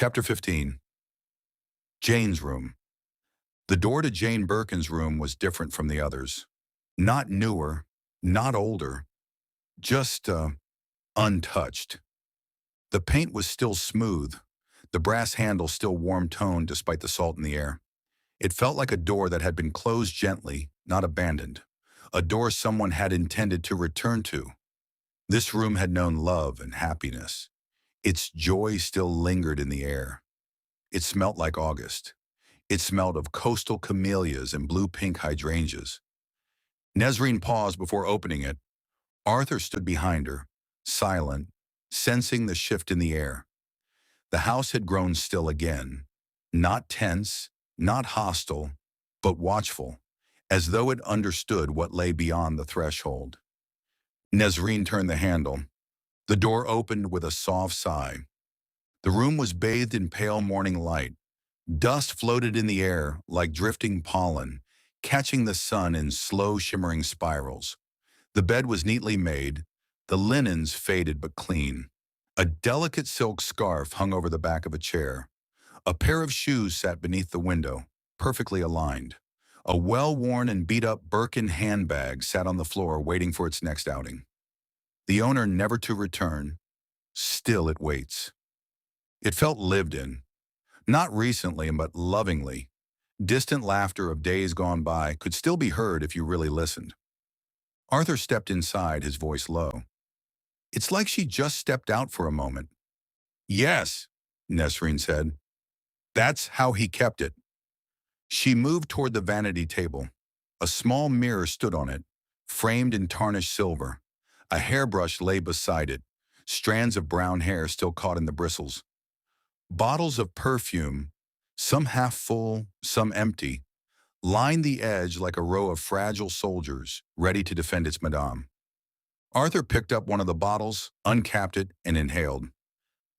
Chapter 15. Jane's room. The door to Jane Birkin's room was different from the others. Not newer, not older, just untouched. The paint was still smooth, the brass handle still warm-toned despite the salt in the air. It felt like a door that had been closed gently, not abandoned. A door someone had intended to return to. This room had known love and happiness. Its joy still lingered in the air. It smelt like August. It smelled of coastal camellias and blue-pink hydrangeas. Nesrine paused before opening it. Arthur stood behind her, silent, sensing the shift in the air. The house had grown still again, not tense, not hostile, but watchful, as though it understood what lay beyond the threshold. Nesrine turned the handle. The door opened with a soft sigh. The room was bathed in pale morning light. Dust floated in the air like drifting pollen, catching the sun in slow shimmering spirals. The bed was neatly made, the linens faded but clean. A delicate silk scarf hung over the back of a chair. A pair of shoes sat beneath the window, perfectly aligned. A well-worn and beat-up Birkin handbag sat on the floor waiting for its next outing. The owner never to return. Still it waits. It felt lived in. Not recently, but lovingly. Distant laughter of days gone by could still be heard if you really listened. Arthur stepped inside, his voice low. It's like she just stepped out for a moment. Yes, Nesrine said. That's how he kept it. She moved toward the vanity table. A small mirror stood on it, framed in tarnished silver. A hairbrush lay beside it, strands of brown hair still caught in the bristles. Bottles of perfume, some half full, some empty, lined the edge like a row of fragile soldiers ready to defend its madame. Arthur picked up one of the bottles, uncapped it, and inhaled.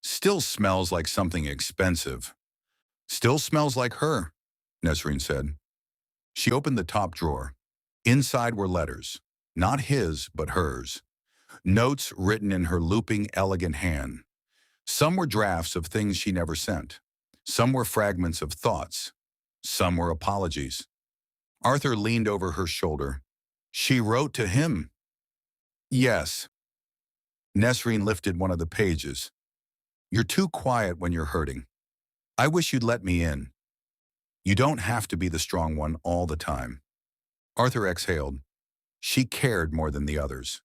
Still smells like something expensive. Still smells like her, Nesrine said. She opened the top drawer. Inside were letters, not his, but hers. Notes written in her looping, elegant hand. Some were drafts of things she never sent. Some were fragments of thoughts. Some were apologies. Arthur leaned over her shoulder. She wrote to him. Yes. Nesrine lifted one of the pages. You're too quiet when you're hurting. I wish you'd let me in. You don't have to be the strong one all the time. Arthur exhaled. She cared more than the others.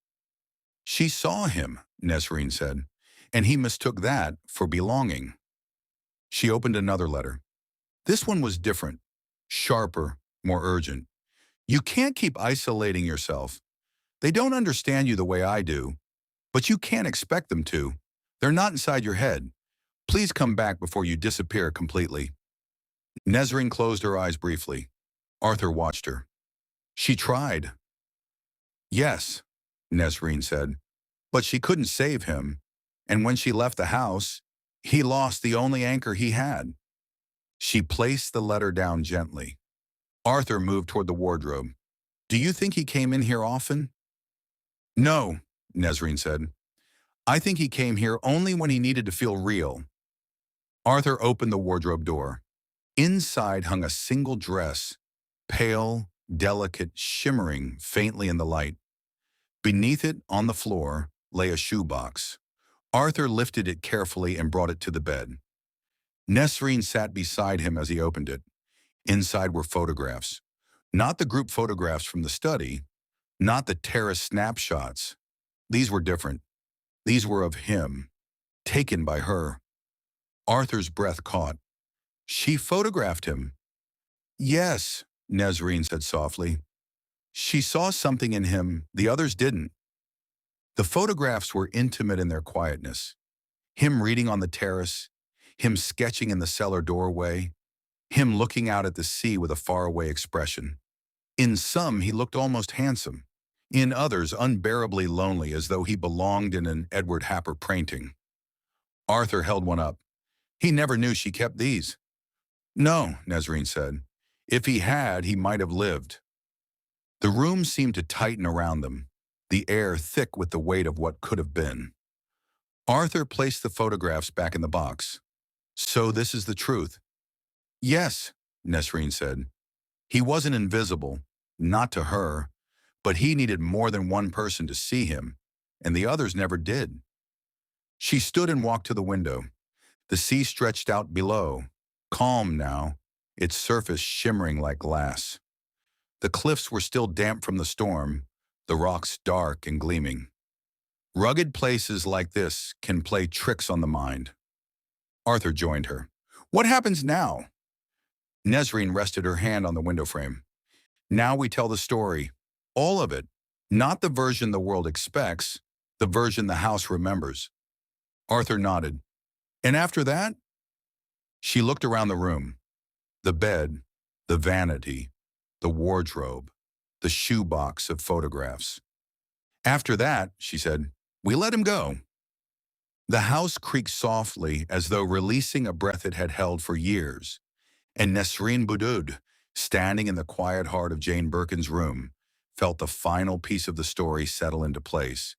She saw him, Nesrine said, and he mistook that for belonging. She opened another letter. This one was different, sharper, more urgent. You can't keep isolating yourself. They don't understand you the way I do, but you can't expect them to. They're not inside your head. Please come back before you disappear completely. Nesrine closed her eyes briefly. Arthur watched her. She tried. Yes, Nesrine said, but she couldn't save him, and when she left the house, he lost the only anchor he had. She placed the letter down gently. Arthur moved toward the wardrobe. Do you think he came in here often? No, Nesrine said. I think he came here only when he needed to feel real. Arthur opened the wardrobe door. Inside hung a single dress, pale, delicate, shimmering faintly in the light. Beneath it, on the floor, lay a shoebox. Arthur lifted it carefully and brought it to the bed. Nesrine sat beside him as he opened it. Inside were photographs. Not the group photographs from the study, not the terrace snapshots. These were different. These were of him, taken by her. Arthur's breath caught. She photographed him. Yes, Nesrine said softly. She saw something in him the others didn't. The photographs were intimate in their quietness. Him reading on the terrace, him sketching in the cellar doorway, him looking out at the sea with a faraway expression. In some, he looked almost handsome. In others, unbearably lonely, as though he belonged in an Edward Happer painting. Arthur held one up. He never knew she kept these. No, Nesrine said. If he had, he might have lived. The room seemed to tighten around them, the air thick with the weight of what could have been. Arthur placed the photographs back in the box. So this is the truth. Yes, Nesrine said. He wasn't invisible, not to her, but he needed more than one person to see him, and the others never did. She stood and walked to the window. The sea stretched out below, calm now, its surface shimmering like glass. The cliffs were still damp from the storm, the rocks dark and gleaming. Rugged places like this can play tricks on the mind. Arthur joined her. What happens now? Nesrine rested her hand on the window frame. Now we tell the story. All of it. Not the version the world expects, the version the house remembers. Arthur nodded. And after that? She looked around the room. The bed, the vanity, the wardrobe, the shoebox of photographs. After that, she said, we let him go. The house creaked softly as though releasing a breath it had held for years, and Nesrine Boudaoud, standing in the quiet heart of Jane Birkin's room, felt the final piece of the story settle into place.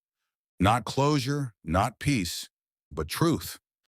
Not closure, not peace, but truth.